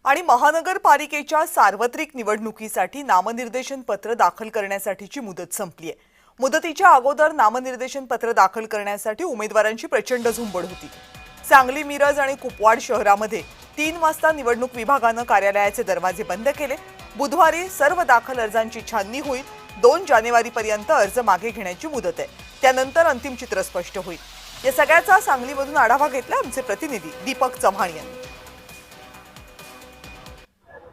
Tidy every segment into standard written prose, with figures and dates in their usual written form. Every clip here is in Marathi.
आणि महानगरपालिकेच्या सार्वत्रिक निवडणुकीसाठी नामनिर्देशन पत्र दाखल करण्यासाठीची मुदत संपली आहे। मुदतीच्या अगोदर नामनिर्देशन पत्र दाखल करण्यासाठी उमेदवारांची प्रचंड झुंबड होती। सांगली, मिरज आणि कुपवाड शहरामध्ये 3 वाजता निवडणूक विभागाने कार्यालयाचे दरवाजे बंद केले। बुधवारी सर्व दाखल अर्जांची छाननी होईल। 2 जानेवारीपर्यंत अर्ज मागे घेण्याची मुदत आहे। त्यानंतर अंतिम चित्र स्पष्ट होईल। या सगळ्याचा सांगलीमधून आढावा घेतला आमचे प्रतिनिधी दीपक चव्हाण यांनी।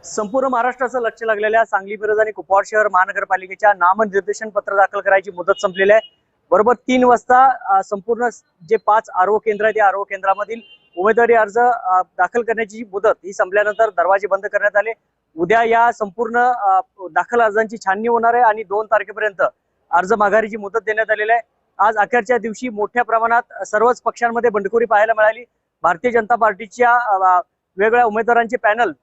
संपूर्ण महाराष्ट्राचं लक्ष लागलेल्या सांगली, मिरज आणि कुपवाड शहर महानगरपालिकेच्या नामनिर्देशन पत्र दाखल करायची मुदत संपलेली आहे। बरोबर 3 वाजता संपूर्ण जे 5 आरओ केंद्र आहेत, त्या आरओ केंद्रामधील उमेदवारी अर्ज दाखल करण्याची मुदत ही संपल्यानंतर दरवाजे बंद करण्यात आले। उद्या या संपूर्ण दाखल अर्जांची छाननी होणार आहे आणि 2 तारखेपर्यंत अर्ज माघारीची मुदत देण्यात आलेली आहे। आज अखेरच्या दिवशी मोठ्या प्रमाणात सर्वच पक्षांमध्ये बंडखोरी पाहायला मिळाली। भारतीय जनता पार्टीच्या वेगवेगळ्या उमेदवारांचे पॅनल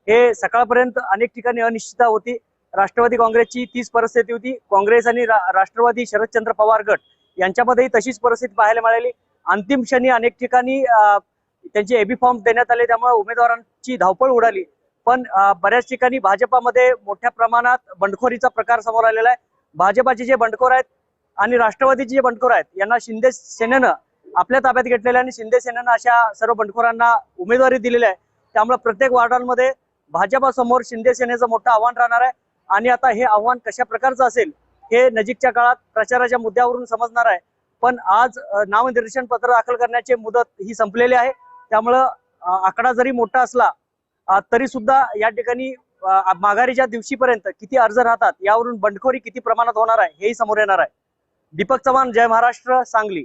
हे सकाळपर्यंत अनेक ठिकाणी अनिश्चितता होती। राष्ट्रवादी काँग्रेसची तीच परिस्थिती होती। काँग्रेस आणि राष्ट्रवादी शरदचंद्र पवार गट यांच्यामध्येही तशीच परिस्थिती पाहायला मिळाली। अंतिम क्षणी अनेक ठिकाणी त्यांचे एबी फॉर्म देण्यात आले, त्यामुळे उमेदवारांची धावपळ उडाली। पण बऱ्याच ठिकाणी भाजपामध्ये मोठ्या प्रमाणात बंडखोरीचा प्रकार समोर आलेला आहे। भाजपाचे जे बंडखोर आहेत आणि राष्ट्रवादीचे जे बंडखोर आहेत यांना शिंदे सेनेनं आपल्या ताब्यात घेतलेल्या आणि शिंदे सेनेनं अशा सर्व बंडखोरांना उमेदवारी दिलेली आहे। त्यामुळे प्रत्येक वार्डांमध्ये भाजपासमोर शिंदे सेनेचं मोठं आव्हान राहणार आहे आणि आता हे आव्हान कशा प्रकारचं असेल हे नजीकच्या काळात प्रचाराच्या मुद्द्यावरून समजणार आहे। पण आज नामनिर्देशन पत्र दाखल करण्याची मुदत ही संपलेली आहे। त्यामुळं आकडा जरी मोठा असला तरी सुद्धा या ठिकाणी माघारीच्या दिवशीपर्यंत किती अर्ज राहतात यावरून बंडखोरी किती प्रमाणात होणार आहे हेही समोर येणार आहे। दीपक चव्हाण, जय महाराष्ट्र, सांगली।